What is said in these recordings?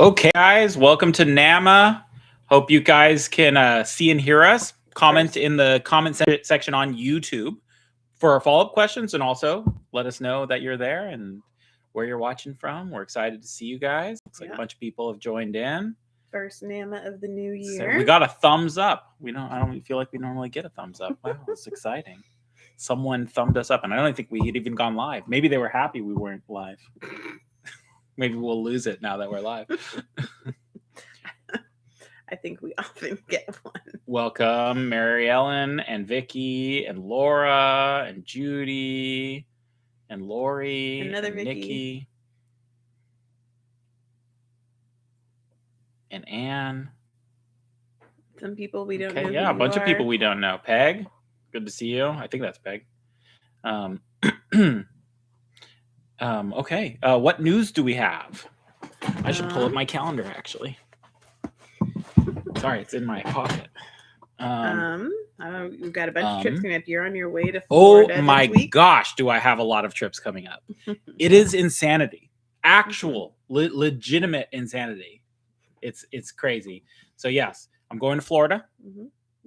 Okay, guys, welcome to NAMA. Hope you guys can see and hear us. Comment in the comment section on YouTube for our follow-up questions, and also let us know that you're there and where you're watching from. We're excited to see you guys. Looks like a bunch of people have joined in. First NAMA of the new year. So we got a thumbs up. I don't feel like we normally get a thumbs up. Wow, it's exciting. Someone thumbed us up, and I don't think we had even gone live. Maybe they were happy we weren't live. Maybe we'll lose it now that we're live. I think we often get one. Welcome, Mary Ellen and Vicky and Laura and Judy and Lori Another and Vicky. Nikki and Anne. Some people we don't know. Okay, yeah, a bunch of people we don't know. Peg, good to see you. I think that's Peg. Okay, what news do we have? I should pull up my calendar, actually. Sorry, it's in my pocket. We've got a bunch of trips coming up. You're on your way to Florida. Oh my gosh, do I have a lot of trips coming up. It is insanity. Actual, legitimate insanity. It's crazy. So yes, I'm going to Florida.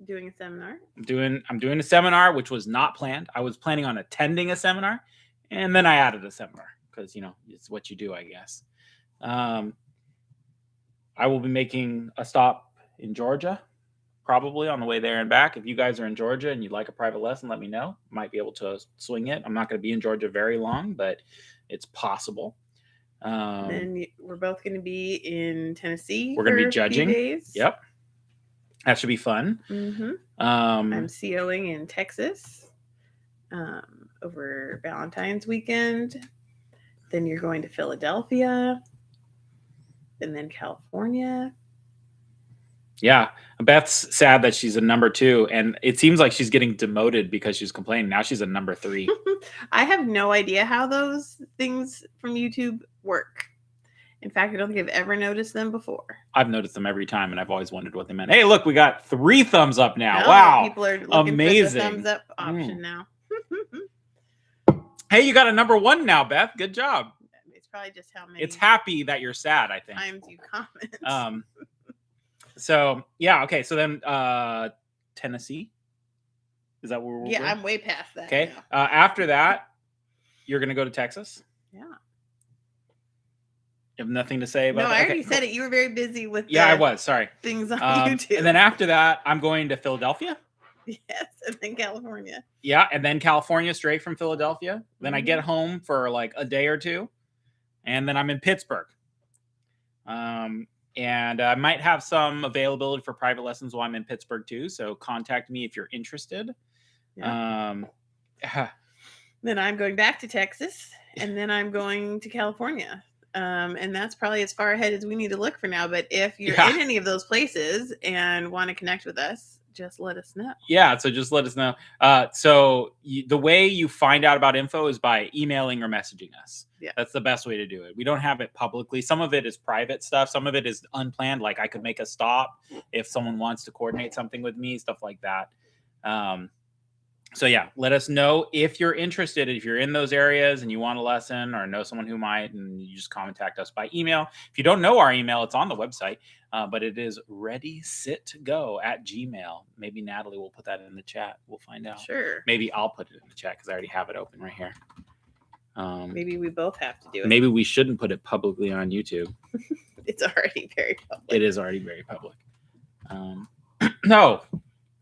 Doing a seminar. I'm doing a seminar, which was not planned. I was planning on attending a seminar, and then I added a seminar because it's what you do, I guess. I will be making a stop in Georgia, probably on the way there and back. If you guys are in Georgia and you'd like a private lesson, let me know. Might be able to swing it. I'm not going to be in Georgia very long, but it's possible. Then we're both going to be in Tennessee. We're going to be judging. A few days. Yep. That should be fun. I'm COing in Texas over Valentine's weekend. Then you're going to Philadelphia. And then California. Yeah. Beth's sad that she's a number 2, and it seems like she's getting demoted because she's complaining. Now she's a number 3. I have no idea how those things from YouTube work. In fact, I don't think I've ever noticed them before. I've noticed them every time, and I've always wondered what they meant. Hey, look, we got 3 thumbs up now. No, wow. People are looking amazing. for the thumbs up option now. Hey, you got a number 1 now, Beth. Good job. It's probably just how many. It's happy that you're sad, I think. Times you comment. So yeah, okay. So then Tennessee. Is that where we're Yeah, I'm way past that. Okay. After that, you're gonna go to Texas? Yeah. You have nothing to say about that? No, I already said it. You were very busy with I was, sorry. Things on YouTube. And then after that, I'm going to Philadelphia. Yes, and then California. Yeah, and then California straight from Philadelphia. Then I get home for like a day or two, and then I'm in Pittsburgh. And I might have some availability for private lessons while I'm in Pittsburgh too. So contact me if you're interested. Yeah. Then I'm going back to Texas, and then I'm going to California. And that's probably as far ahead as we need to look for now. But if you're in any of those places and want to connect with us, just let us know. Yeah, so just let us know. The way you find out about info is by emailing or messaging us. Yeah. That's the best way to do it. We don't have it publicly. Some of it is private stuff. Some of it is unplanned. Like I could make a stop if someone wants to coordinate something with me, stuff like that. So yeah, let us know if you're interested. If you're in those areas and you want a lesson or know someone who might, and you just contact us by email. If you don't know our email, it's on the website, but it is readysitgo@gmail. Maybe Natalie will put that in the chat. We'll find out. Sure. Maybe I'll put it in the chat because I already have it open right here. Maybe we both have to do it. Maybe we shouldn't put it publicly on YouTube. It's already very public. It is already very public. No,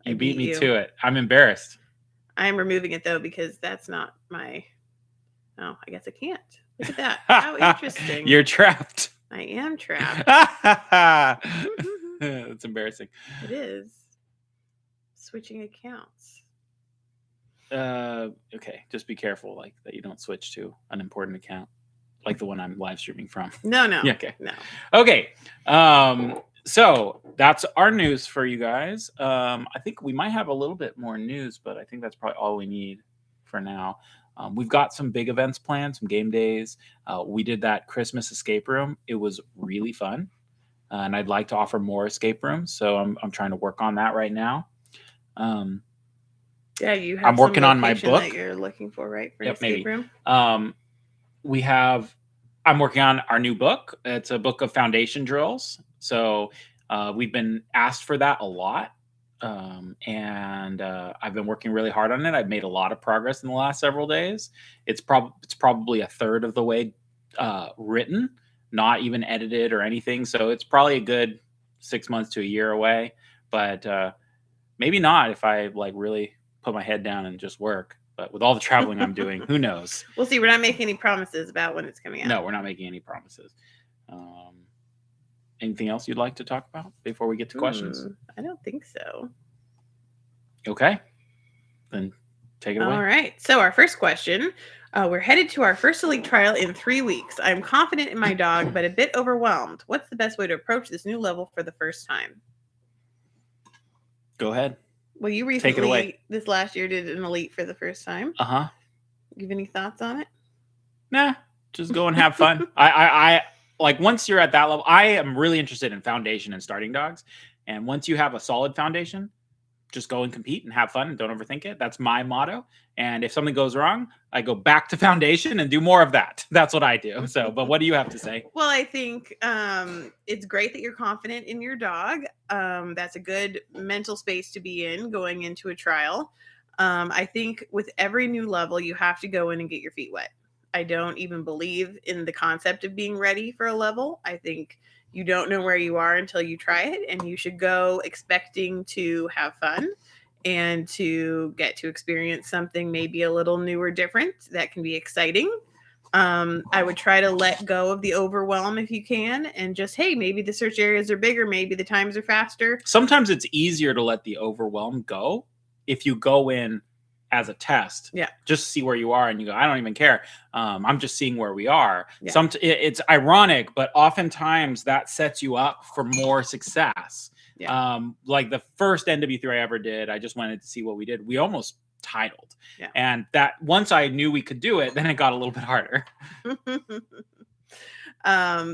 you beat me to it. I'm embarrassed. I'm removing it though because that's not my. Oh, I guess I can't. Look at that. How interesting. You're trapped. I am trapped. That's embarrassing. It is. Switching accounts. Okay. Just be careful, like that you don't switch to an important account, like the one I'm live streaming from. No. Yeah, okay. No. Okay. So that's our news for you guys. I think we might have a little bit more news, but I think that's probably all we need for now. We've got some big events planned, some game days. We did that Christmas escape room. It was really fun. And I'd like to offer more escape rooms. So I'm trying to work on that right now. Yeah, you have I'm working on my book that you're looking for, right? For yep, escape maybe. room? We have I'm working on our new book. It's a book of foundation drills. So we've been asked for that a lot. And I've been working really hard on it. I've made a lot of progress in the last several days. It's probably a third of the way written, not even edited or anything. So it's probably a good 6 months to a year away. But maybe not if I like really put my head down and just work. But with all the traveling I'm doing, who knows? We'll see. We're not making any promises about when it's coming out. No, we're not making any promises. Anything else you'd like to talk about before we get to questions? I don't think so. Okay. Then take it away. All right. So our first question, we're headed to our first elite trial in 3 weeks. I'm confident in my dog, but a bit overwhelmed. What's the best way to approach this new level for the first time? Go ahead. Well, you recently, this last year, did an elite for the first time. Uh-huh. You have any thoughts on it? Nah, just go and have fun. I like once you're at that level, I am really interested in foundation and starting dogs. And once you have a solid foundation, just go and compete and have fun and don't overthink it. That's my motto. And if something goes wrong, I go back to foundation and do more of that. That's what I do. So, but what do you have to say? Well, I think it's great that you're confident in your dog. That's a good mental space to be in going into a trial. I think with every new level, you have to go in and get your feet wet. I don't even believe in the concept of being ready for a level. I think you don't know where you are until you try it, and you should go expecting to have fun and to get to experience something maybe a little new or different that can be exciting. I would try to let go of the overwhelm if you can, and just, hey, maybe the search areas are bigger, maybe the times are faster. Sometimes it's easier to let the overwhelm go if you go in as a test. Yeah. Just see where you are and you go, I don't even care. I'm just seeing where we are. Yeah. It's ironic, but oftentimes that sets you up for more success. Yeah. Like the first NW3 I ever did, I just wanted to see what we did. We almost titled. Yeah. And that once I knew we could do it, then it got a little bit harder.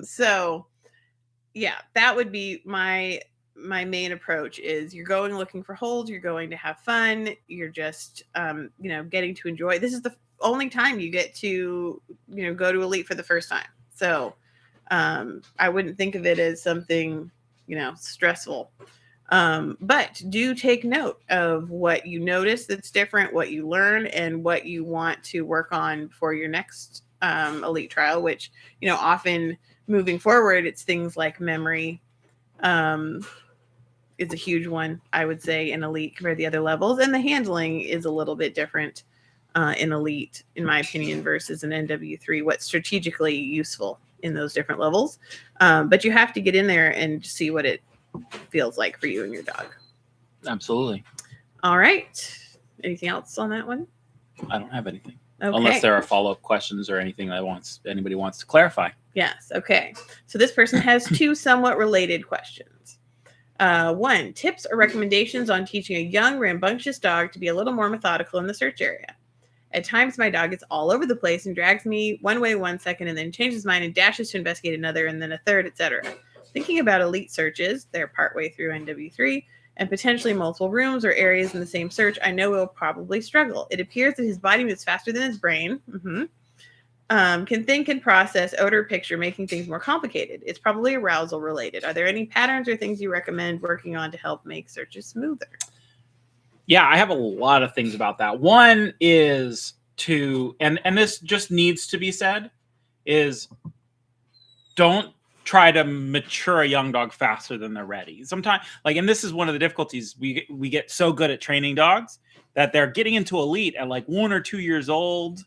So yeah, that would be my main approach. Is you're going looking for holds, you're going to have fun, you're just getting to enjoy. This is the only time you get to go to elite for the first time. So I wouldn't think of it as something stressful. But do take note of what you notice that's different, what you learn, and what you want to work on for your next elite trial, which often moving forward, it's things like memory is a huge one, I would say, in elite compared to the other levels. And the handling is a little bit different in elite, in my opinion, versus an NW3, what's strategically useful in those different levels. But you have to get in there and see what it feels like for you and your dog. Absolutely. All right. Anything else on that one? I don't have anything. Okay. Unless there are follow-up questions or anything that anybody wants to clarify. Yes. Okay. So this person has two somewhat related questions. One, tips or recommendations on teaching a young, rambunctious dog to be a little more methodical in the search area. At times, my dog gets all over the place and drags me one way 1 second and then changes mind and dashes to investigate another and then a third, etc. Thinking about elite searches, they're partway through NW3, and potentially multiple rooms or areas in the same search, I know he'll probably struggle. It appears that his body moves faster than his brain. Can think and process odor picture, making things more complicated. It's probably arousal related. Are there any patterns or things you recommend working on to help make searches smoother? Yeah, I have a lot of things about that. One is and this just needs to be said, is don't try to mature a young dog faster than they're ready. Sometimes, and this is one of the difficulties, we get so good at training dogs that they're getting into elite at 1 or 2 years old.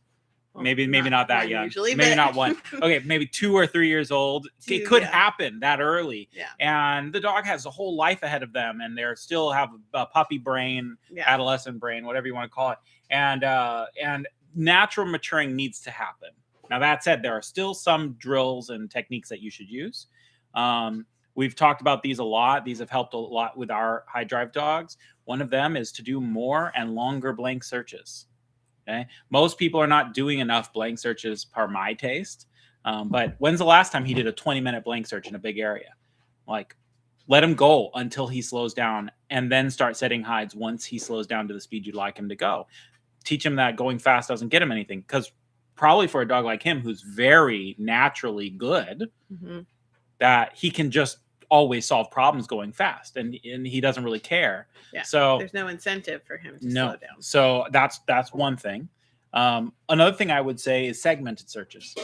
Well, maybe not that young. Usually, maybe not one. Okay, maybe 2 or 3 years old. It could happen that early. Yeah. And the dog has a whole life ahead of them, and they're still have a puppy brain, adolescent brain, whatever you want to call it. And natural maturing needs to happen. Now, that said, there are still some drills and techniques that you should use. We've talked about these a lot. These have helped a lot with our high drive dogs. One of them is to do more and longer blank searches. Okay. Most people are not doing enough blank searches per my taste. But when's the last time he did a 20-minute blank search in a big area? Let him go until he slows down and then start setting hides once he slows down to the speed you'd like him to go. Teach him that going fast doesn't get him anything, because probably for a dog like him, who's very naturally good, that he can just always solve problems going fast, and he doesn't really care. Yeah. So there's no incentive for him to slow down. So that's one thing. Another thing I would say is segmented searches,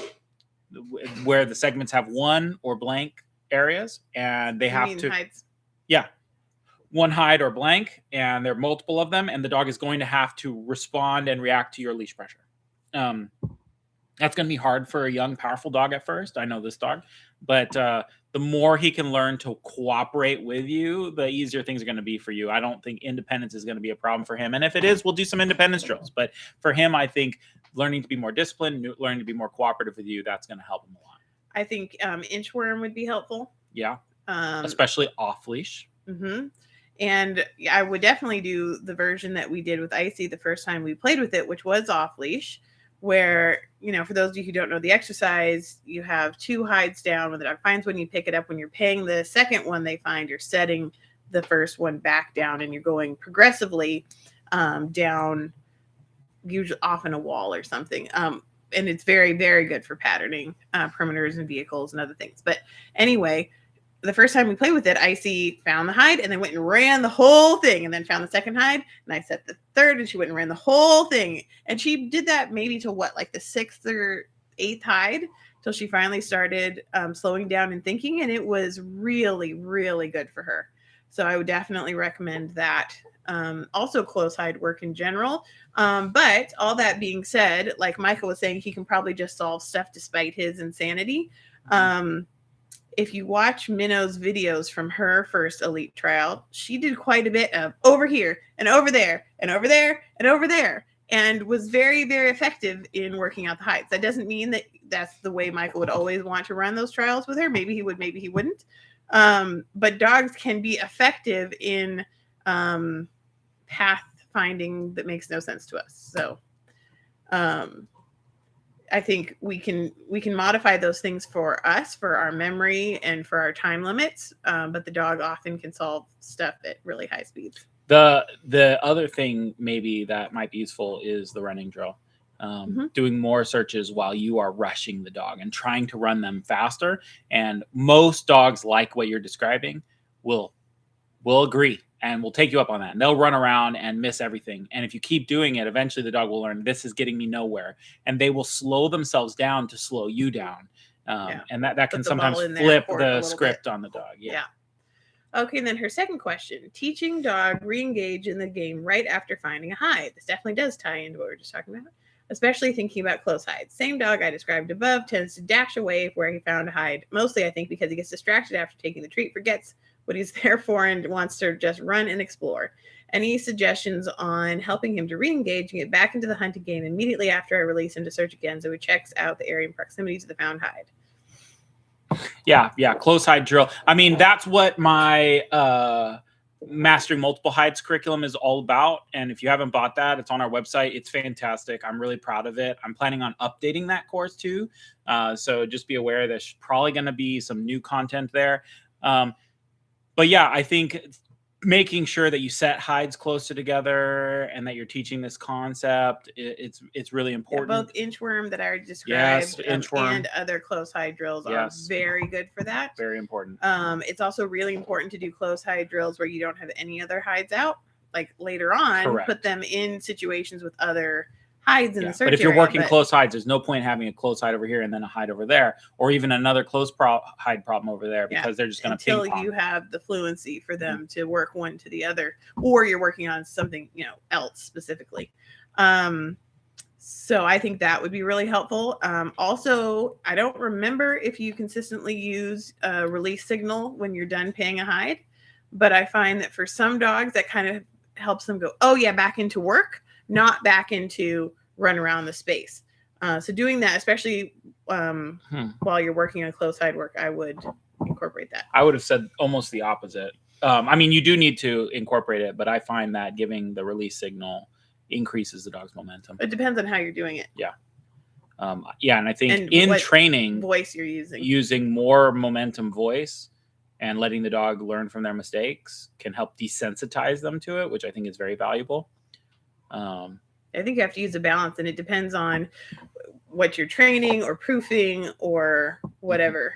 where the segments have one or blank areas, and they have to hides? Yeah, one hide or blank, and there are multiple of them, and the dog is going to have to respond and react to your leash pressure. That's going to be hard for a young, powerful dog at first. I know this dog, but the more he can learn to cooperate with you, the easier things are going to be for you. I don't think independence is going to be a problem for him. And if it is, we'll do some independence drills. But for him, I think learning to be more disciplined, learning to be more cooperative with you, that's going to help him a lot. I think inchworm would be helpful. Yeah. Especially off leash. And I would definitely do the version that we did with Icy the first time we played with it, which was off leash, where, for those of you who don't know the exercise, you have 2 hides down. When the dog finds one, you pick it up. When you're paying the second one they find, you're setting the first one back down, and you're going progressively down, usually often a wall or something. And it's very, very good for patterning perimeters and vehicles and other things. But anyway, the first time we played with it, Icy found the hide and then went and ran the whole thing, and then found the second hide, and I set the third, and she went and ran the whole thing. And she did that maybe to like the 6th or 8th hide, till she finally started slowing down and thinking, and it was really, really good for her. So I would definitely recommend that. Also close hide work in general. But all that being said, like Michael was saying, he can probably just solve stuff despite his insanity. If you watch Minnow's videos from her first elite trial, she did quite a bit of over here and over there and over there and over there, and was very, very effective in working out the hides. That doesn't mean that that's the way Michael would always want to run those trials with her. Maybe he would, maybe he wouldn't. But dogs can be effective in path finding that makes no sense to us. So I think we can modify those things for us, for our memory and for our time limits. But the dog often can solve stuff at really high speeds. The other thing maybe that might be useful is the running drill. Doing more searches while you are rushing the dog and trying to run them faster. And most dogs, like what you're describing, will agree and will take you up on that. And they'll run around and miss everything. And if you keep doing it, eventually the dog will learn, this is getting me nowhere. And they will slow themselves down to slow you down. And that can sometimes flip the script on the dog. Yeah. Okay, and then her second question, teaching dog re-engage in the game right after finding a hide. This definitely does tie into what we were just talking about, especially thinking about close hides. Same dog I described above tends to dash away where he found a hide, mostly I think because he gets distracted after taking the treat, forgets what he's there for, and wants to just run and explore. Any suggestions on helping him to re-engage and get back into the hunting game immediately after I release him to search again, so he checks out the area in proximity to the found hide? Yeah, close hide drill. I mean, that's what my Mastering Multiple Hides curriculum is all about. And if you haven't bought that, it's on our website. It's fantastic. I'm really proud of it. I'm planning on updating that course too. So just be aware there's probably going to be some new content there. But yeah, I think making sure that you set hides closer together and that you're teaching this concept, it's really important. Both inchworm that I already described, inchworm, and other close hide drills are very good for that. Very important. It's also really important to do close hide drills where you don't have any other hides out. Like later on, Correct. Put them in situations with other hides in the search But if you're area, working close hides, there's no point having a close hide over here and then a hide over there, or even another close hide problem over there, because they're just going to ping pong. Until you have the fluency for them to work one to the other, or you're working on something else specifically. So I think that would be really helpful. Also, I don't remember if you consistently use a release signal when you're done paying a hide, but I find that for some dogs that kind of helps them go, oh yeah, back into work, not back into run around the space. So doing that, especially while you're working on close hide work, I would incorporate that. I would have said almost the opposite. I mean, you do need to incorporate it, but I find that giving the release signal increases the dog's momentum. It depends on how you're doing it. Yeah. And I think in training, voice you're using more momentum voice and letting the dog learn from their mistakes can help desensitize them to it, which I think is very valuable. I think you have to use a balance, and it depends on what you're training or proofing or whatever.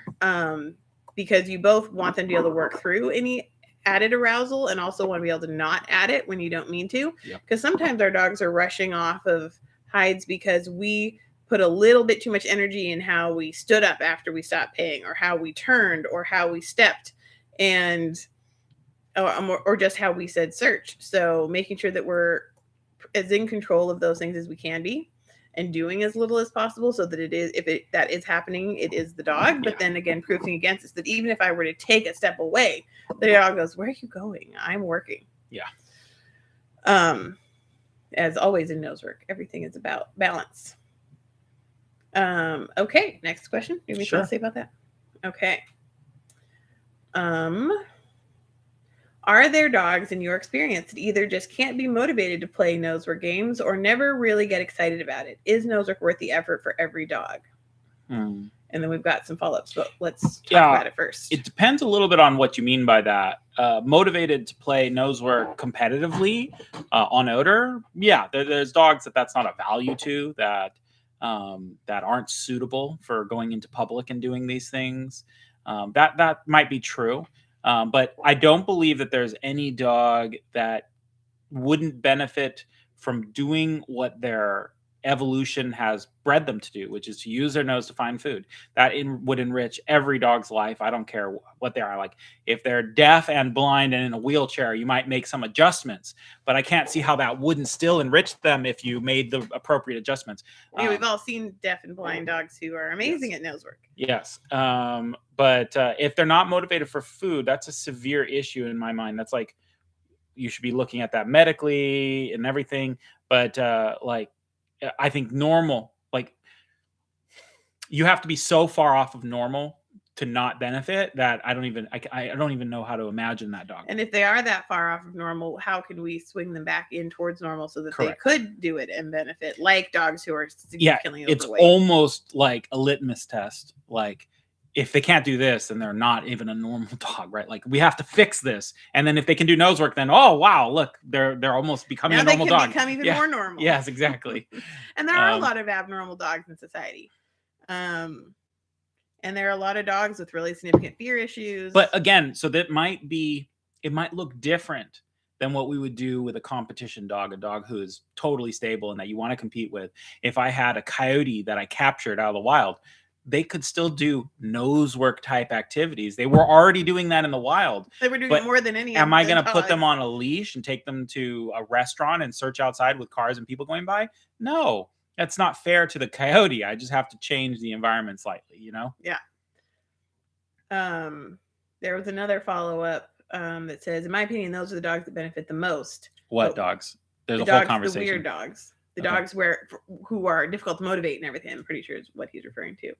Because you both want them to be able to work through any added arousal and also want to be able to not add it when you don't mean to. Because sometimes our dogs are rushing off of hides because we put a little bit too much energy in how we stood up after we stopped paying, or how we turned, or how we stepped, and or just how we said search. So making sure that we're as in control of those things as we can be, and doing as little as possible, so that it is, if that is happening, it is the dog. But then again, proofing against us that even if I were to take a step away, the dog goes, "Where are you going? I'm working." Yeah. As always in nose work, everything is about balance. Okay, next question. Do you have anything to say about that? Okay. Are there dogs in your experience that either just can't be motivated to play nose work games or never really get excited about it? Is nose work worth the effort for every dog? And then we've got some follow-ups, but let's talk about it first. It depends a little bit on what you mean by that. Motivated to play nose work competitively on odor. Yeah, there's dogs that's not a value to, that aren't suitable for going into public and doing these things. That might be true. But I don't believe that there's any dog that wouldn't benefit from doing what their evolution has bred them to do, which is to use their nose to find food. That would enrich every dog's life. I don't care what they are. Like, if they're deaf and blind and in a wheelchair, you might make some adjustments, but I can't see how that wouldn't still enrich them if you made the appropriate adjustments. Yeah, we've all seen deaf and blind dogs who are amazing at nose work. Yes. But if they're not motivated for food, that's a severe issue in my mind. That's like, you should be looking at that medically and everything. But I think normal, like, you have to be so far off of normal to not benefit that I don't even know how to imagine that dog. And if they are that far off of normal, how can we swing them back in towards normal so that they could do it and benefit, like dogs who are significantly overweight? It's almost like a litmus test. Like, if they can't do this, then they're not even a normal dog, right? Like, we have to fix this. And then if they can do nose work, then, oh, wow, look, they're almost becoming a normal dog. They can become even more normal. Yes, exactly. And there are a lot of abnormal dogs in society. And there are a lot of dogs with really significant fear issues. But again, so it might look different than what we would do with a competition dog, a dog who is totally stable and that you want to compete with. If I had a coyote that I captured out of the wild, they could still do nose work type activities. They were already doing that in the wild. They were doing more than any. Am I going to put them on a leash and take them to a restaurant and search outside with cars and people going by? No, that's not fair to the coyote. I just have to change the environment slightly, you know? Yeah. There was another follow-up that says, in my opinion, those are the dogs that benefit the most. What dogs? There's a whole conversation. The weird dogs. The dogs who are difficult to motivate and everything, I'm pretty sure is what he's referring to.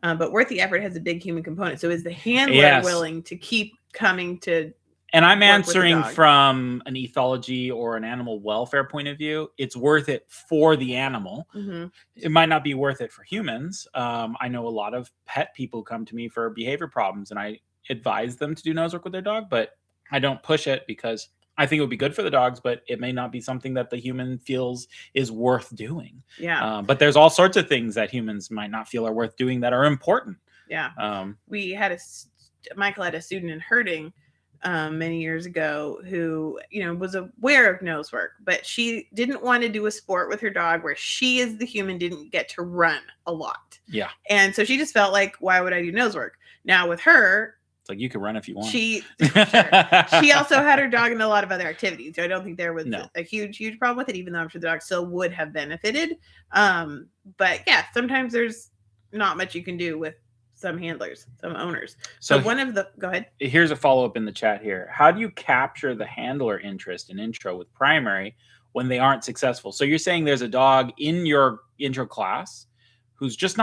But worth the effort has a big human component. So is the handler willing to keep coming to? And I'm answering from an ethology or an animal welfare point of view. It's worth it for the animal. Mm-hmm. It might not be worth it for humans. I know a lot of pet people come to me for behavior problems, and I advise them to do nose work with their dog, but I don't push it because I think it would be good for the dogs, but it may not be something that the human feels is worth doing. Yeah. But there's all sorts of things that humans might not feel are worth doing that are important. Yeah. Michael had a student in herding many years ago who, was aware of nose work, but she didn't want to do a sport with her dog where she as the human didn't get to run a lot. Yeah. And so she just felt like, why would I do nose work? Now with her, like, you can run if you want. She also had her dog in a lot of other activities. So I don't think there was a huge problem with it, even though I'm sure the dog still would have benefited. But yeah, sometimes there's not much you can do with some handlers, some owners. So go ahead. Here's a follow-up in the chat here. How do you capture the handler interest in intro with primary when they aren't successful? So you're saying there's a dog in your intro class who's just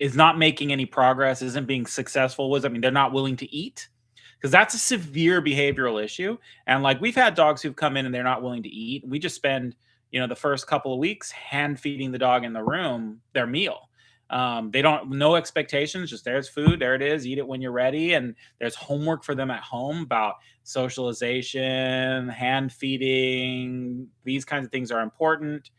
is not making any progress, isn't being successful. They're not willing to eat? Because that's a severe behavioral issue. And like, we've had dogs who've come in and they're not willing to eat. We just spend, the first couple of weeks hand feeding the dog in the room their meal. They don't, no expectations, just there's food, there it is, eat it when you're ready. And there's homework for them at home about socialization, hand feeding. These kinds of things are important.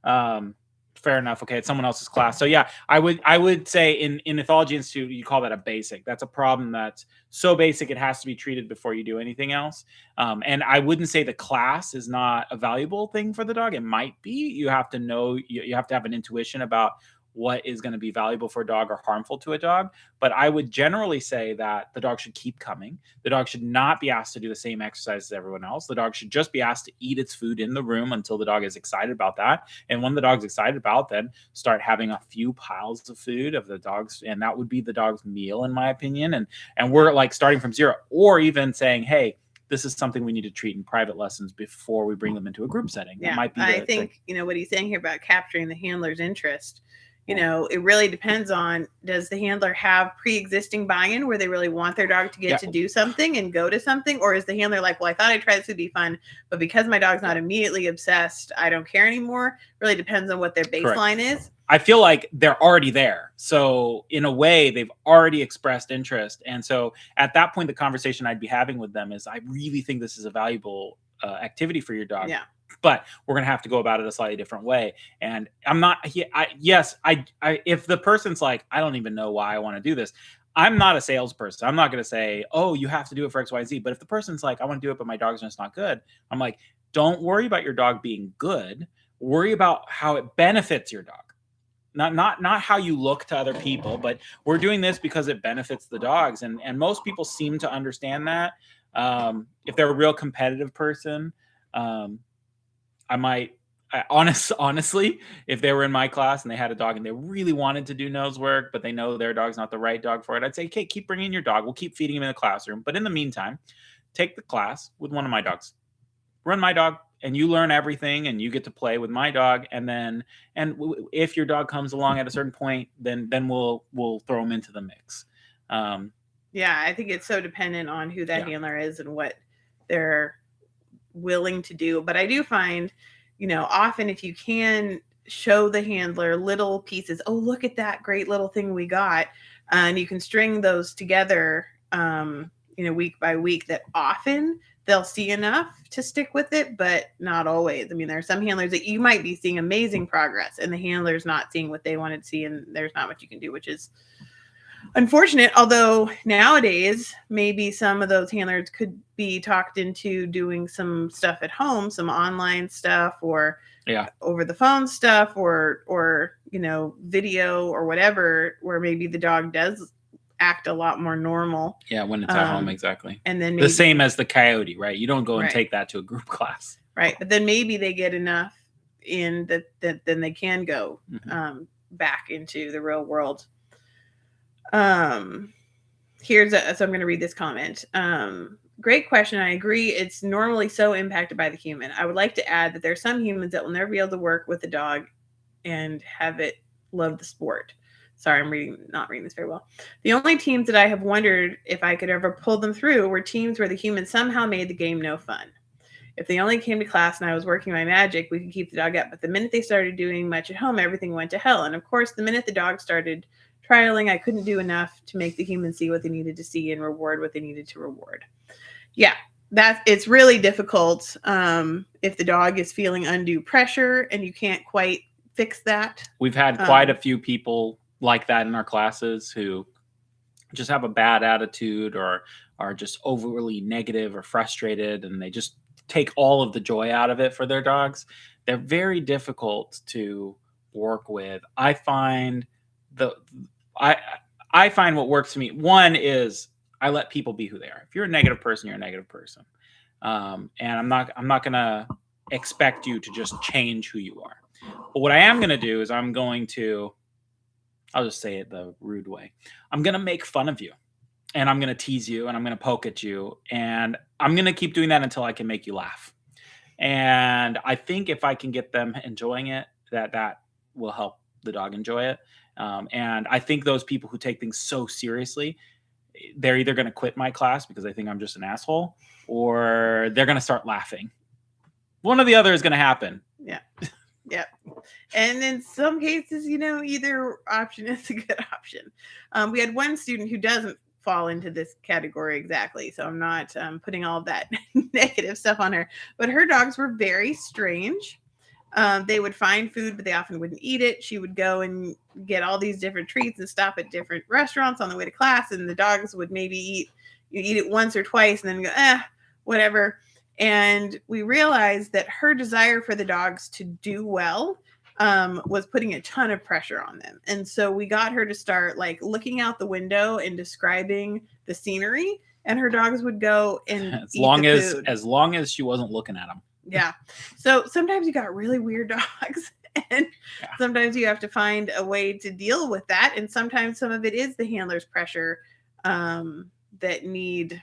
Fair enough. Okay, it's someone else's class. So yeah, I would say in Ethology Institute, you call that a basic. That's a problem that's so basic it has to be treated before you do anything else. And I wouldn't say the class is not a valuable thing for the dog. It might be. You have to know, you have to have an intuition about what is going to be valuable for a dog or harmful to a dog. But I would generally say that the dog should keep coming. The dog should not be asked to do the same exercise as everyone else. The dog should just be asked to eat its food in the room until the dog is excited about that. And when the dog's excited about, then start having a few piles of food of the dog's, and that would be the dog's meal, in my opinion. And we're like starting from zero, or even saying, hey, this is something we need to treat in private lessons before we bring them into a group setting. Yeah, that might be I think, what he's saying here about capturing the handler's interest, it really depends on, does the handler have pre-existing buy-in where they really want their dog to get to do something and go to something? Or is the handler like, well, I thought I tried this would be fun, but because my dog's not immediately obsessed, I don't care anymore. Really depends on what their baseline is. I feel like they're already there. So in a way, they've already expressed interest. And so at that point, the conversation I'd be having with them is, I really think this is a valuable activity for your dog. Yeah. But we're going to have to go about it a slightly different way. And I'm not, if the person's like, I don't even know why I want to do this, I'm not a salesperson. I'm not going to say, oh, you have to do it for X, Y, Z. But if the person's like, I want to do it, but my dog's just not good, I'm like, don't worry about your dog being good. Worry about how it benefits your dog. Not how you look to other people, but we're doing this because it benefits the dogs. And most people seem to understand that. If they're a real competitive person, honestly, if they were in my class and they had a dog and they really wanted to do nose work, but they know their dog's not the right dog for it, I'd say, okay, keep bringing your dog. We'll keep feeding him in the classroom. But in the meantime, take the class with one of my dogs. Run my dog, and you learn everything, and you get to play with my dog. And if your dog comes along at a certain point, then we'll throw him into the mix. Yeah, I think it's so dependent on who that handler is and what they're willing to do. But I do find, often if you can show the handler little pieces, oh, look at that great little thing we got, and you can string those together, week by week, that often they'll see enough to stick with it, but not always. I mean, there are some handlers that you might be seeing amazing progress and the handler's not seeing what they wanted to see, and there's not much you can do, which is unfortunate. Although nowadays, maybe some of those handlers could be talked into doing some stuff at home, some online stuff, or over the phone stuff, or video or whatever, where maybe the dog does act a lot more normal. Yeah, when it's at home, exactly. And then the same as the coyote, right? You don't go and take that to a group class. Right. But then maybe they get enough in that then they can go back into the real world. So I'm going to read this comment. Great question. I agree. It's normally so impacted by the human. I would like to add that there are some humans that will never be able to work with a dog and have it love the sport. Sorry, I'm not reading this very well. The only teams that I have wondered if I could ever pull them through were teams where the humans somehow made the game no fun. If they only came to class and I was working my magic, we could keep the dog up. But the minute they started doing much at home, everything went to hell. And of course, the minute the dog started trialing, I couldn't do enough to make the humans see what they needed to see and reward what they needed to reward. Yeah, it's really difficult if the dog is feeling undue pressure and you can't quite fix that. We've had quite a few people like that in our classes who just have a bad attitude or are just overly negative or frustrated, and they just take all of the joy out of it for their dogs. They're very difficult to work with. I find what works for me. One is I let people be who they are. If you're a negative person, you're a negative person. And I'm not going to expect you to just change who you are. But what I am going to do is I'll just say it the rude way. I'm going to make fun of you, and I'm going to tease you, and I'm going to poke at you, and I'm going to keep doing that until I can make you laugh. And I think if I can get them enjoying it, that will help the dog enjoy it. And I think those people who take things so seriously, they're either going to quit my class because they think I'm just an asshole, or they're going to start laughing. One or the other is going to happen. Yeah. Yep. And in some cases, either option is a good option. We had one student who doesn't fall into this category exactly, so I'm not putting all that negative stuff on her. But her dogs were very strange. They would find food, but they often wouldn't eat it. She would go and get all these different treats and stop at different restaurants on the way to class, and the dogs would maybe eat it once or twice and then go, whatever. And we realized that her desire for the dogs to do well was putting a ton of pressure on them. And so we got her to start like looking out the window and describing the scenery, and her dogs would go and as long as she wasn't looking at them. Yeah. So sometimes you got really weird dogs, and sometimes you have to find a way to deal with that. And sometimes some of it is the handler's pressure that need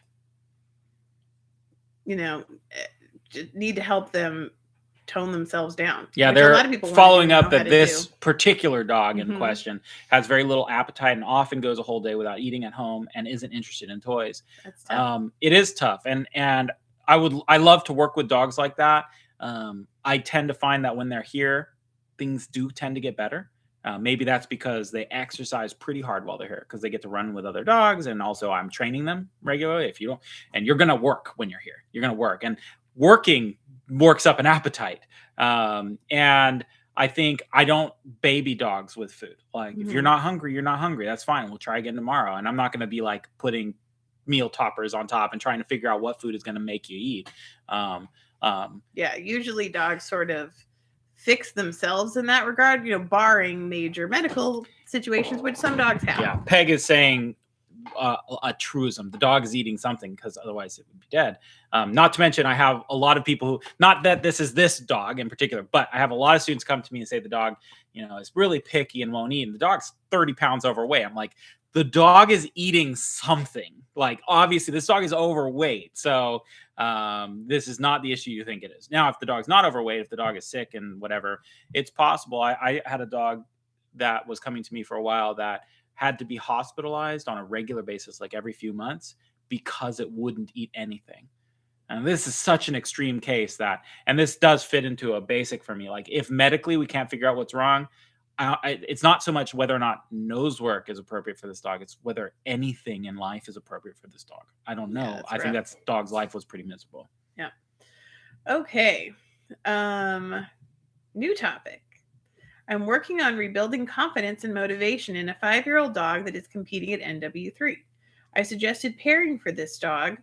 to help them tone themselves down. Yeah, they're following up that this particular dog in question has very little appetite and often goes a whole day without eating at home and isn't interested in toys. That's tough. It is tough. And I love to work with dogs like that. I tend to find that when they're here, things do tend to get better. Maybe that's because they exercise pretty hard while they're here because they get to run with other dogs. And also I'm training them regularly. If you don't, and you're going to work when you're here, you're going to work, and working works up an appetite. And I think I don't baby dogs with food. Like if you're not hungry, you're not hungry. That's fine. We'll try again tomorrow. And I'm not going to be like putting meal toppers on top and trying to figure out what food is going to make you eat. Usually dogs sort of fix themselves in that regard, barring major medical situations, which some dogs have. Yeah, Peg is saying a truism. The dog is eating something because otherwise it would be dead. Not to mention, I have a lot of people who, not that this is this dog in particular, but I have a lot of students come to me and say the dog, is really picky and won't eat. And the dog's 30 pounds overweight. I'm like, the dog is eating something. Like, obviously, this dog is overweight. So this is not the issue you think it is. Now, if the dog's not overweight, if the dog is sick and whatever, it's possible. I had a dog that was coming to me for a while that had to be hospitalized on a regular basis, like every few months, because it wouldn't eat anything. And this is such an extreme case and this does fit into a basic for me. Like, if medically we can't figure out what's wrong, it's not so much whether or not nose work is appropriate for this dog. It's whether anything in life is appropriate for this dog. I don't know. Yeah, I think that dog's life was pretty miserable. Yeah. Okay. New topic. I'm working on rebuilding confidence and motivation in a 5-year-old dog that is competing at NW3. I suggested pairing for this dog,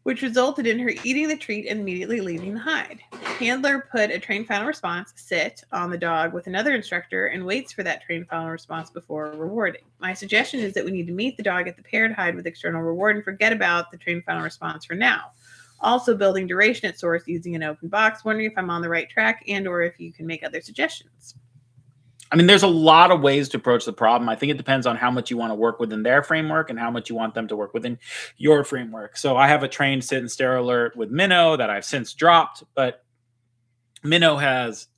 which resulted in her eating the treat and immediately leaving the hide. Handler put a trained final response, sit, on the dog with another instructor and waits for that trained final response before rewarding. My suggestion is that we need to meet the dog at the paired hide with external reward and forget about the trained final response for now. Also building duration at source using an open box, wondering if I'm on the right track and or if you can make other suggestions. I mean, there's a lot of ways to approach the problem. I think it depends on how much you want to work within their framework and how much you want them to work within your framework. So I have a trained sit and stare alert with Minnow that I've since dropped, but Minnow has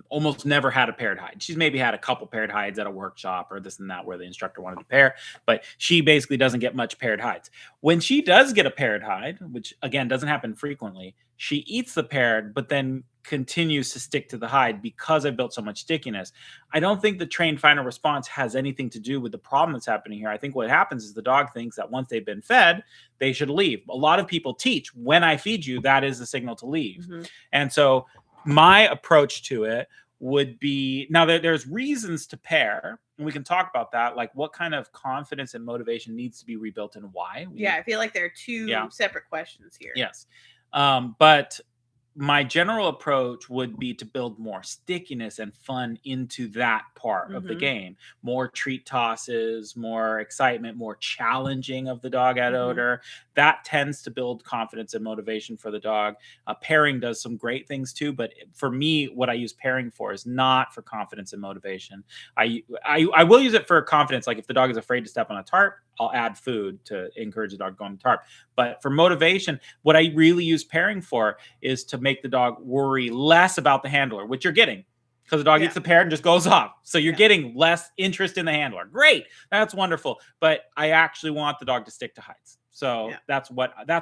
almost never had a paired hide. She's maybe had a couple paired hides at a workshop or this and that where the instructor wanted to pair, but she basically doesn't get much paired hides. When she does get a paired hide, which again doesn't happen frequently, she eats the paired, but then continues to stick to the hide because I built so much stickiness. I don't think the trained final response has anything to do with the problem that's happening here. I think what happens is the dog thinks that once they've been fed, they should leave. A lot of people teach, when I feed you, that is the signal to leave. And so my approach to it would be, now there's reasons to pair, and we can talk about that, like what kind of confidence and motivation needs to be rebuilt and why. I feel like there are two separate questions here. Yes. But my general approach would be to build more stickiness and fun into that part of the game. More treat tosses, more excitement, more challenging of the dog at odor. That tends to build confidence and motivation for the dog. Pairing does some great things too, but for me, what I use pairing for is not for confidence and motivation. I will use it for confidence. Like if the dog is afraid to step on a tarp, I'll add food to encourage the dog to go on the tarp. But for motivation, what I really use pairing for is to make the dog worry less about the handler, which you're getting. because the dog Yeah. eats the parrot and just goes off. So you're Yeah. getting less interest in the handler. Great. That's wonderful. But I actually want the dog to stick to hides. So Yeah. that's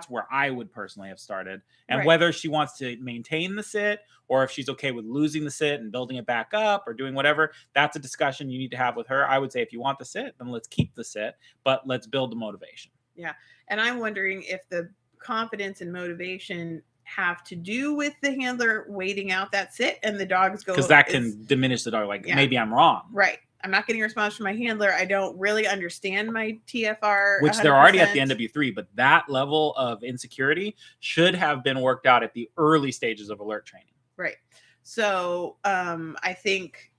where I would personally have started. And Right. whether she wants to maintain the sit or if she's okay with losing the sit and building it back up or doing whatever, that's a discussion you need to have with her. I would say if you want the sit, then let's keep the sit, but let's build the motivation. Yeah. And I'm wondering if the confidence and motivation have to do with the handler waiting out that sit and the dogs go, Because that can diminish the dog. Like, Yeah. maybe I'm wrong. right. I'm not getting a response from my handler. I don't really understand my TFR. Which they're already at the 100%. NW3, but that level of insecurity should have been worked out at the early stages of alert training. Right. So I think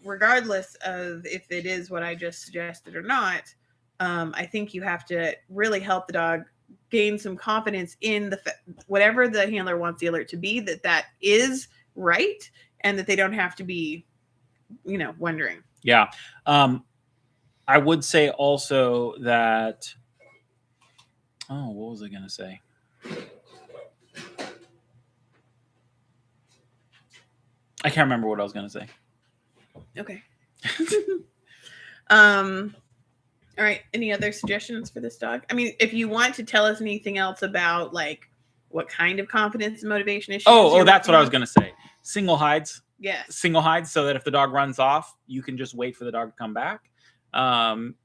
regardless of if it is what I just suggested or not, I think you have to really help the dog gain some confidence in whatever the handler wants the alert to be, that is right, and that they don't have to be, wondering. Yeah. I would say also that, what was I going to say? I can't remember what I was going to say. Okay. All right. Any other suggestions for this dog? I mean, if you want to tell us anything else about like what kind of confidence and motivation issues. That's what I was going to say. Single hides. Yes. Single hides, so that if the dog runs off, you can just wait for the dog to come back.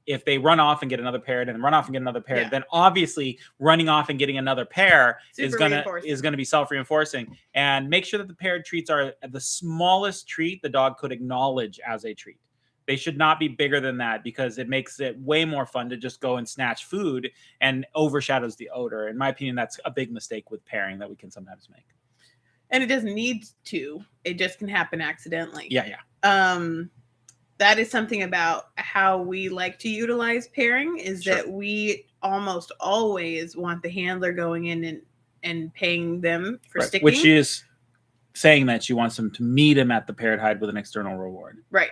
If they run off and get another parrot and run off and get another parrot, then obviously running off and getting another pair is gonna be self-reinforcing. And make sure that the paired treats are the smallest treat the dog could acknowledge as a treat. They should not be bigger than that because it makes it way more fun to just go and snatch food and overshadows the odor. In my opinion, that's a big mistake with pairing that we can sometimes make. And it doesn't need to. It just can happen accidentally. Yeah. That is something about how we like to utilize pairing is that we almost always want the handler going in and paying them for sticking. Which is saying that she wants them to meet him at the paired hide with an external reward. Right.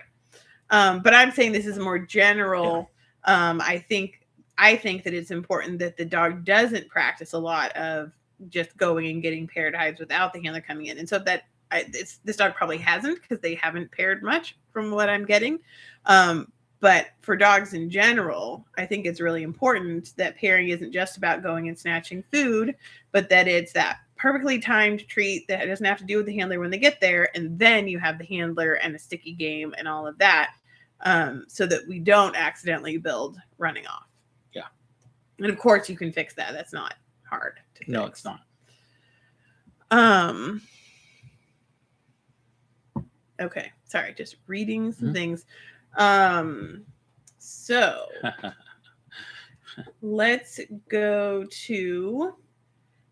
But I'm saying this is more general. Yeah. I think that it's important that the dog doesn't practice a lot of just going and getting paired hides without the handler coming in. And so this dog probably hasn't because they haven't paired much from what I'm getting. But for dogs in general, I think it's really important that pairing isn't just about going and snatching food, but that it's that perfectly timed treat that doesn't have to do with the handler when they get there. And then you have the handler and a sticky game and all of that, so that we don't accidentally build running off. Yeah. And of course you can fix that. That's not hard to fix. No, it's not. Okay. Sorry. Just reading some things. So let's go to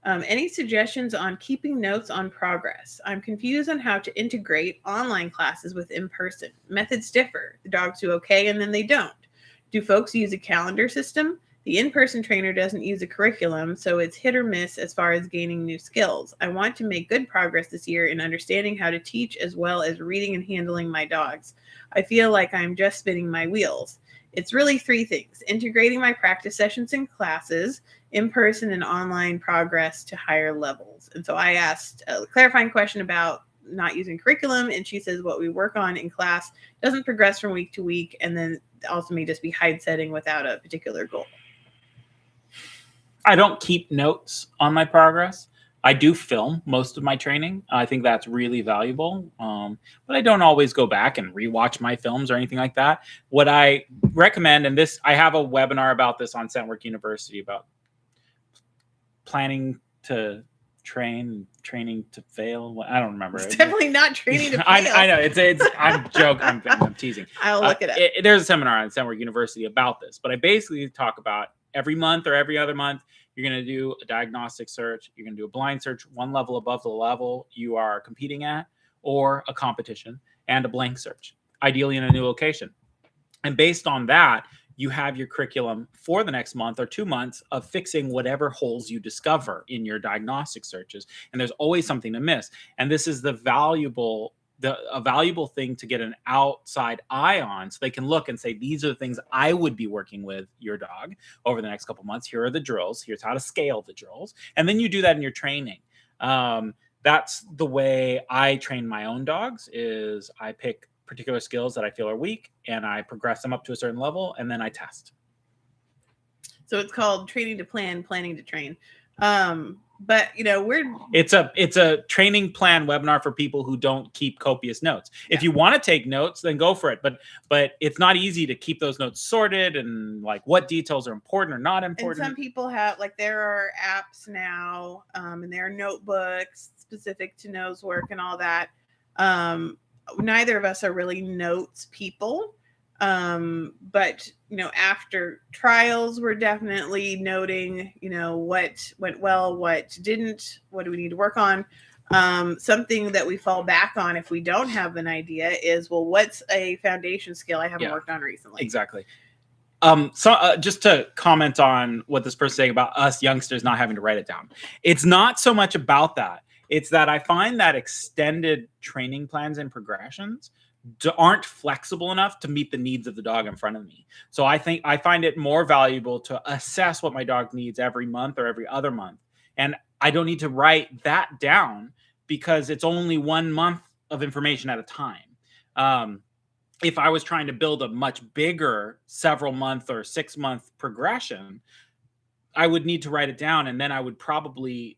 any suggestions on keeping notes on progress. I'm confused on how to integrate online classes with in-person. Methods differ. The dogs do okay and then they don't. Do folks use a calendar system? The in-person trainer doesn't use a curriculum, so it's hit or miss as far as gaining new skills. I want to make good progress this year in understanding how to teach as well as reading and handling my dogs. I feel like I'm just spinning my wheels. It's really 3 things: integrating my practice sessions and classes, in-person and online progress to higher levels. And so I asked a clarifying question about not using curriculum, and she says what we work on in class doesn't progress from week to week, and then also may just be hide setting without a particular goal. I don't keep notes on my progress. I do film most of my training. I think that's really valuable. But I don't always go back and rewatch my films or anything like that. What I recommend, and I have a webinar about this on Scentwork University about planning to training to fail. I don't remember. It's definitely not training to fail. I know. I'm joking. I'm teasing. I'll look it up. There's a seminar on Scentwork University about this, but I basically talk about every month or every other month, you're going to do a diagnostic search. You're going to do a blind search, one level above the level you are competing at, or a competition, and a blank search, ideally in a new location. And based on that, you have your curriculum for the next month or 2 months of fixing whatever holes you discover in your diagnostic searches. And there's always something to miss. And this is a valuable thing to get an outside eye on, so they can look and say, these are the things I would be working with your dog over the next couple months. Here are the drills. Here's how to scale the drills. And then you do that in your training. that's the way I train my own dogs. Is I pick particular skills that I feel are weak, and I progress them up to a certain level, and then I test. So it's called training to plan, planning to train. But it's a training plan webinar for people who don't keep copious notes. If you want to take notes, then go for it. But it's not easy to keep those notes sorted and like what details are important or not important. And some people have there are apps now, and there are notebooks specific to nose work and all that. Neither of us are really notes people. But after trials, we're definitely noting, what went well, what didn't, what do we need to work on. Something that we fall back on if we don't have an idea is, well, what's a foundation skill I haven't worked on recently? Exactly. Just to comment on what this person's saying about us youngsters not having to write it down. It's not so much about that. It's that I find that extended training plans and progressions aren't flexible enough to meet the needs of the dog in front of me. So I find it more valuable to assess what my dog needs every month or every other month. And I don't need to write that down because it's only 1 month of information at a time. If I was trying to build a much bigger several month or 6 month progression, I would need to write it down. And then I would probably,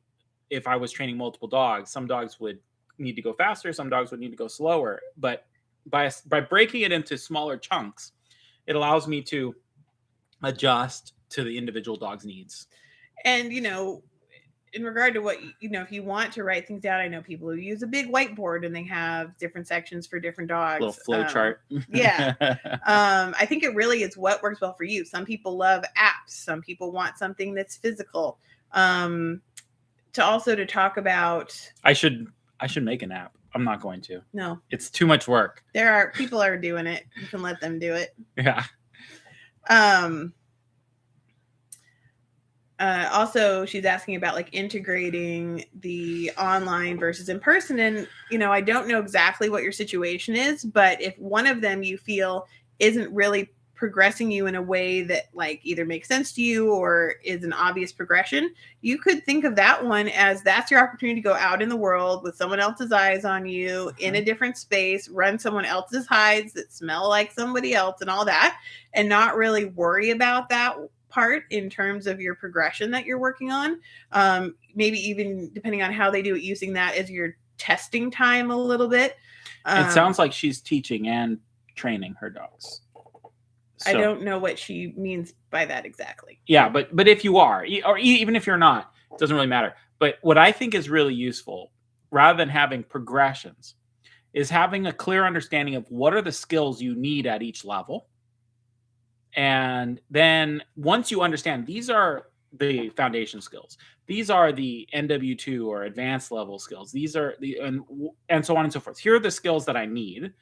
if I was training multiple dogs, some dogs would need to go faster, some dogs would need to go slower. But by breaking it into smaller chunks, it allows me to adjust to the individual dog's needs. And, in regard to what, if you want to write things down, I know people who use a big whiteboard and they have different sections for different dogs. Little flow chart. Yeah. I think it really is what works well for you. Some people love apps. Some people want something that's physical. To talk about. I should make an app. I'm not going to. No. It's too much work. People are doing it. You can let them do it. Yeah. Also, she's asking about integrating the online versus in person. And, I don't know exactly what your situation is, but if one of them you feel isn't really progressing you in a way that either makes sense to you or is an obvious progression, you could think of that one as that's your opportunity to go out in the world with someone else's eyes on you in a different space, run someone else's hides that smell like somebody else and all that, and not really worry about that part in terms of your progression that you're working on. Maybe even depending on how they do it, using that as your testing time a little bit. It sounds like she's teaching and training her dogs. So, I don't know what she means by that exactly. Yeah, but if you are, or even if you're not, it doesn't really matter. But what I think is really useful, rather than having progressions, is having a clear understanding of what are the skills you need at each level. And then once you understand these are the foundation skills, these are the NW2 or advanced level skills, these are and so on and so forth. Here are the skills that I need.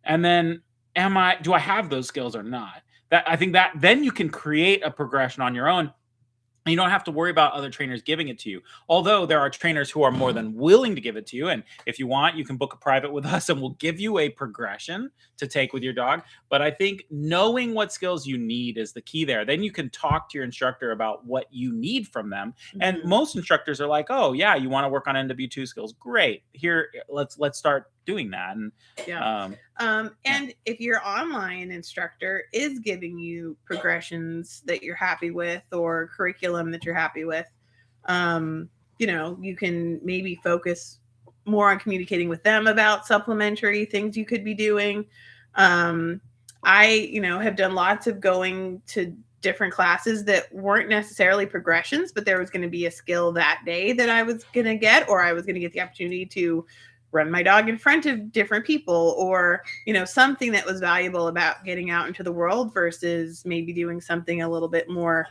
And then do I have those skills or not? I think that then you can create a progression on your own. And you don't have to worry about other trainers giving it to you. Although there are trainers who are more than willing to give it to you. And if you want, you can book a private with us and we'll give you a progression to take with your dog. But I think knowing what skills you need is the key there. Then you can talk to your instructor about what you need from them. Mm-hmm. And most instructors are like, oh, yeah, you want to work on NW2 skills? Great. Here, let's start doing that. And and if your online instructor is giving you progressions that you're happy with or curriculum that you're happy with, you can maybe focus more on communicating with them about supplementary things you could be doing. I have done lots of going to different classes that weren't necessarily progressions, but there was going to be a skill that day that I was going to get, or I was going to get the opportunity to run my dog in front of different people, or, something that was valuable about getting out into the world versus maybe doing something a little bit more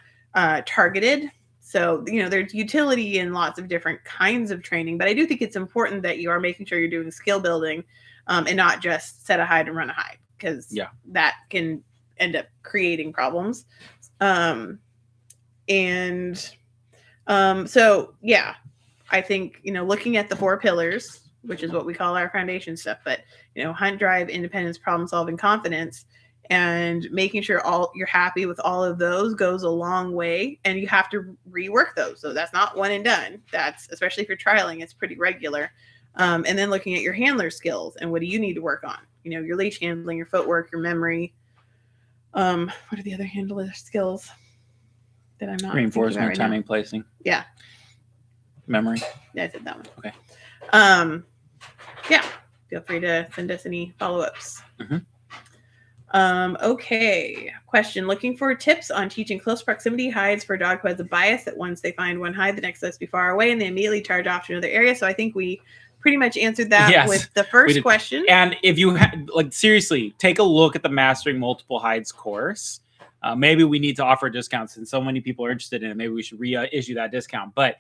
targeted. So, there's utility in lots of different kinds of training, but I do think it's important that you are making sure you're doing skill building and not just set a hide and run a hide, because that can end up creating problems. So, I think, looking at the 4 pillars, which is what we call our foundation stuff, but, hunt, drive, independence, problem solving, confidence, And making sure you're happy with all of those goes a long way, and you have to rework those. So that's not one and done. That's, especially if you're trialing, it's pretty regular. And then looking at your handler skills and what do you need to work on? Your leash handling, your footwork, your memory. What are the other handler skills that I'm not reinforcement, right timing, now? placing. Yeah. Memory. Yeah, I said that one. Okay. Yeah. Feel free to send us any follow-ups. Mm-hmm. Okay. Question. Looking for tips on teaching close proximity hides for a dog who has a bias that once they find one hide, the next must be far away and they immediately charge off to another area. So I think we pretty much answered that with the first question. And if you seriously, take a look at the Mastering Multiple Hides course. Maybe we need to offer discounts, and so many people are interested in it. Maybe we should reissue that discount. But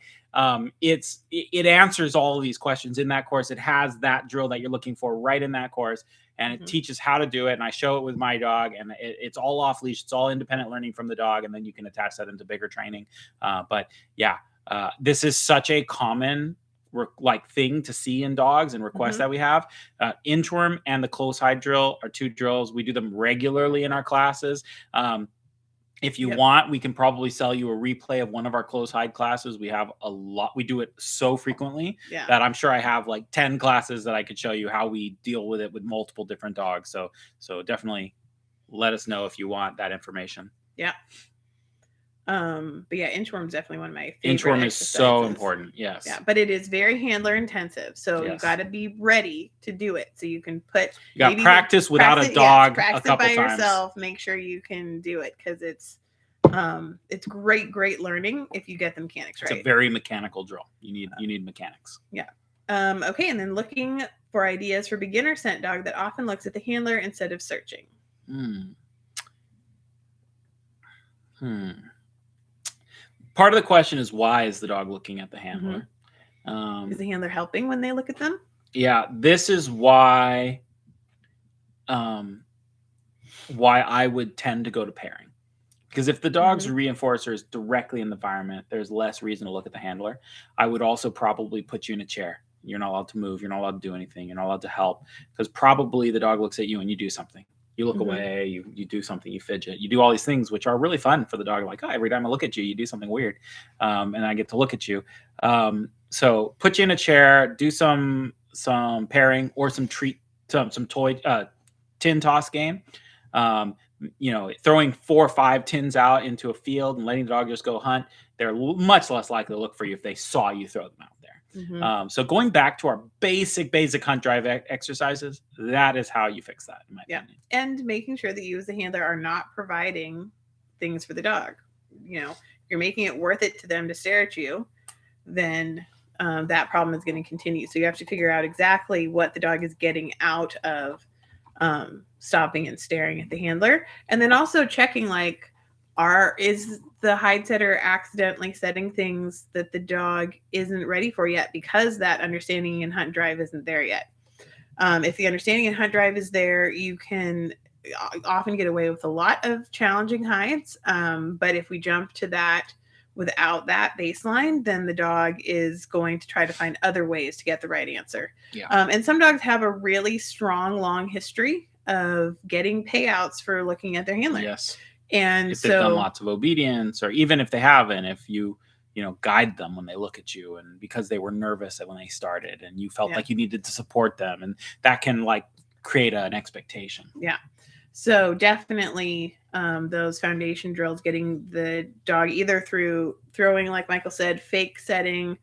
it answers all of these questions in that course. It has that drill that you're looking for right in that course, and it teaches how to do it. And I show it with my dog, and it's all off leash. It's all independent learning from the dog, and then you can attach that into bigger training. But yeah, this is such a common thing to see in dogs and requests that we have. Inchworm and the close hide drill are two drills. We do them regularly in our classes. If you want, we can probably sell you a replay of one of our close hide classes. We have a lot. We do it so frequently that I'm sure I have like 10 classes that I could show you how we deal with it with multiple different dogs. So definitely let us know if you want that information. Yeah. But yeah, inchworm is definitely one of my favorite. Inchworm is so important. Yes. Yeah, but it is very handler intensive. So you got to be ready to do it. So you can practice without a dog a couple times. Yourself. Make sure you can do it because it's great learning if you get the mechanics right. It's a very mechanical drill. You need mechanics. Yeah. Okay, and then looking for ideas for beginner scent dog that often looks at the handler instead of searching. Part of the question is, why is the dog looking at the handler? Is the handler helping when they look at them? Yeah, this is why I would tend to go to pairing. Because if the dog's reinforcer is directly in the environment, there's less reason to look at the handler. I would also probably put you in a chair. You're not allowed to move. You're not allowed to do anything. You're not allowed to help. Because probably the dog looks at you and you do something. You look away, you do something, you fidget, you do all these things, which are really fun for the dog. Like, every time I look at you, you do something weird. And I get to look at you. So put you in a chair, do some pairing or some toy tin toss game. Throwing 4 or 5 tins out into a field and letting the dog just go hunt. They're much less likely to look for you if they saw you throw them out there. So going back to our basic hunt drive exercises, that is how you fix that, in my opinion. And making sure that you as the handler are not providing things for the dog. You're making it worth it to them to stare at you, then that problem is going to continue. So you have to figure out exactly what the dog is getting out of stopping and staring at the handler. And then also checking, like, is the hide setter accidentally setting things that the dog isn't ready for yet because that understanding and hunt drive isn't there yet. If the understanding and hunt drive is there, you can often get away with a lot of challenging hides. But if we jump to that without that baseline, then the dog is going to try to find other ways to get the right answer. And some dogs have a really strong, long history of getting payouts for looking at their handler. Yes. And if they've done lots of obedience, or even if they haven't, if you guide them when they look at you, and because they were nervous when they started and you felt like you needed to support them, and that can create an expectation. Yeah. So definitely those foundation drills, getting the dog either through throwing, like Michael said, fake setting.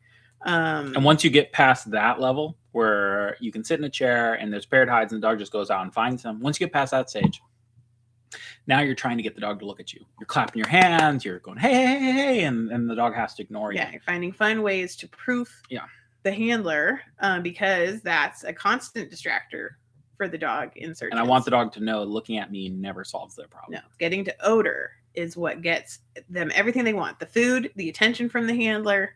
And once you get past that level where you can sit in a chair and there's paired hides and the dog just goes out and finds them, once you get past that stage, now you're trying to get the dog to look at you. You're clapping your hands. You're going, hey, hey, hey, hey, and the dog has to ignore you. Yeah, you're finding fun ways to proof the handler because that's a constant distractor for the dog in searches. And I want the dog to know looking at me never solves their problem. No, getting to odor is what gets them everything they want. The food, the attention from the handler,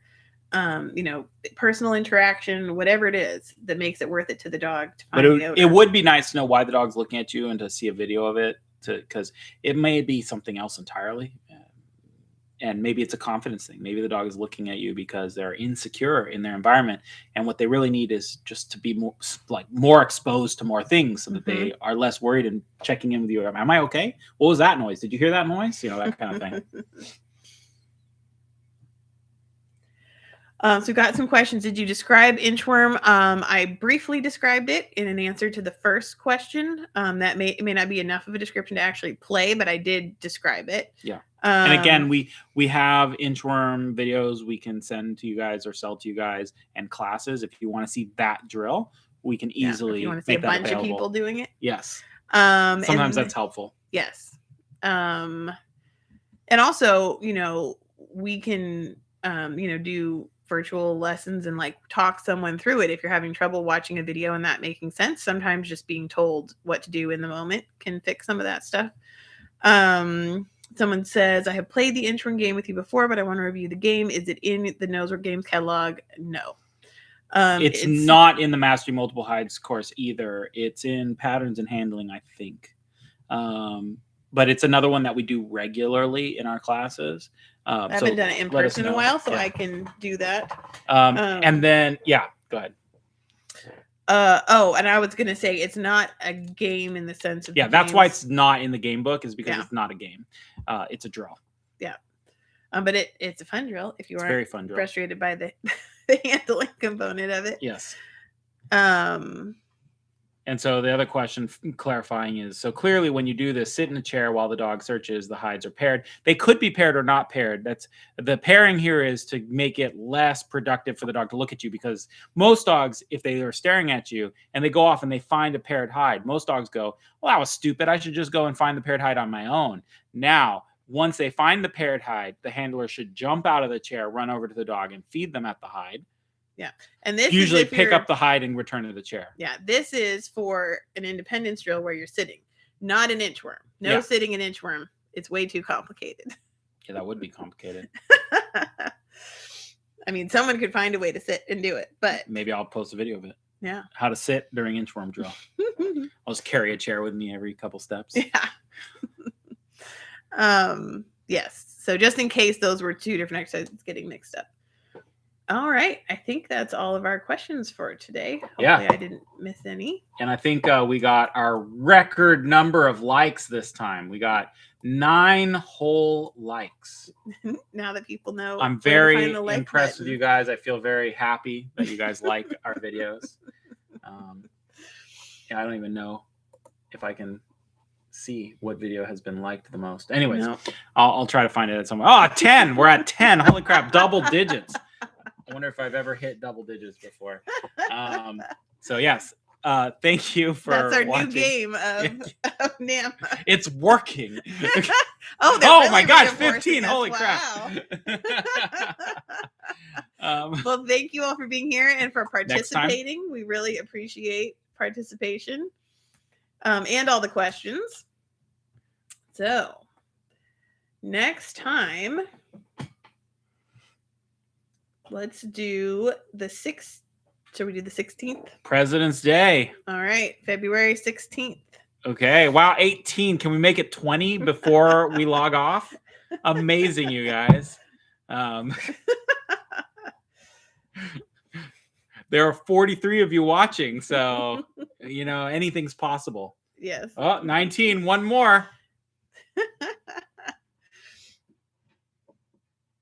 personal interaction, whatever it is that makes it worth it to the dog to find the odor. It would be nice to know why the dog's looking at you and to see a video of it, because it may be something else entirely. and maybe it's a confidence thing. Maybe the dog is looking at you because they're insecure in their environment, and what they really need is just to be more exposed to more things, so that they are less worried and checking in with you. Am I okay? What was that noise? Did you hear that noise? That kind of thing. So we got some questions. Did you describe inchworm? I briefly described it in an answer to the first question. That may not be enough of a description to actually play, but I did describe it. Yeah. And again, we have inchworm videos we can send to you guys or sell to you guys, and classes. If you want to see that drill, we can easily. If you want to see a bunch of people doing it. Yes. Sometimes that's helpful. Yes. And also, we can, do virtual lessons and talk someone through it if you're having trouble watching a video and that making sense. Sometimes just being told what to do in the moment can fix some of that stuff. Someone says, I have played the inchworm game with you before, but I want to review the game. Is it in the Nosework Games catalog? No. It's not in the Mastery Multiple Hides course either. It's in Patterns and Handling, I think. But it's another one that we do regularly in our classes. I haven't done it in person in a while, so I can do that. And then, go ahead. And I was going to say, it's not a game in the sense of... that's why it's not in the game book, is because it's not a game. It's a drill. Yeah. But it's a fun drill if you are very fun drill. Frustrated by the handling component of it. Yes. And so the other question clarifying is, so clearly when you do this, sit in a chair while the dog searches, the hides are paired. They could be paired or not paired. That's the pairing here is to make it less productive for the dog to look at you, because most dogs, if they are staring at you and they go off and they find a paired hide, most dogs go, well, that was stupid. I should just go and find the paired hide on my own. Now, once they find the paired hide, the handler should jump out of the chair, run over to the dog and feed them at the hide. Yeah. And this usually pick up the hide and return to the chair. Yeah. This is for an independence drill where you're sitting, not an inchworm. No sitting an inchworm. It's way too complicated. Yeah, that would be complicated. I mean, someone could find a way to sit and do it, but maybe I'll post a video of it. Yeah. How to sit during inchworm drill. I'll just carry a chair with me every couple steps. Yeah. Yes. So just in case those were two different exercises getting mixed up. All right. I think that's all of our questions for today. Hopefully I didn't miss any. And I think we got our record number of likes this time. We got 9 whole likes. Now that people know. I'm very impressed with you guys. I feel very happy that you guys like our videos. I don't even know if I can see what video has been liked the most. Anyways, I'll try to find it somewhere. Oh, 10. We're at 10. Holy crap. Double digits. I wonder if I've ever hit double digits before. So yes, thank you for That's our watching. New game of NAMA. It's working. Oh really my gosh, 15. Holy crap. Well, thank you all for being here and for participating. We really appreciate participation and all the questions. So next time, let's do the 6th. Should we do the 16th? President's Day. All right. February 16th. Okay. Wow. 18. Can we make it 20 before we log off? Amazing, you guys. There are 43 of you watching. So, anything's possible. Yes. Oh, 19. One more.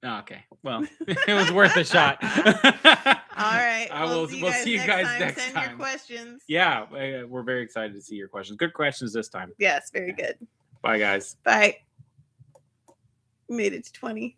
Okay. Well, it was worth a shot. All right. We'll see you guys next time. Send your questions. Yeah, we're very excited to see your questions. Good questions this time. Yes, very good. Bye, guys. Bye. Made it to 20.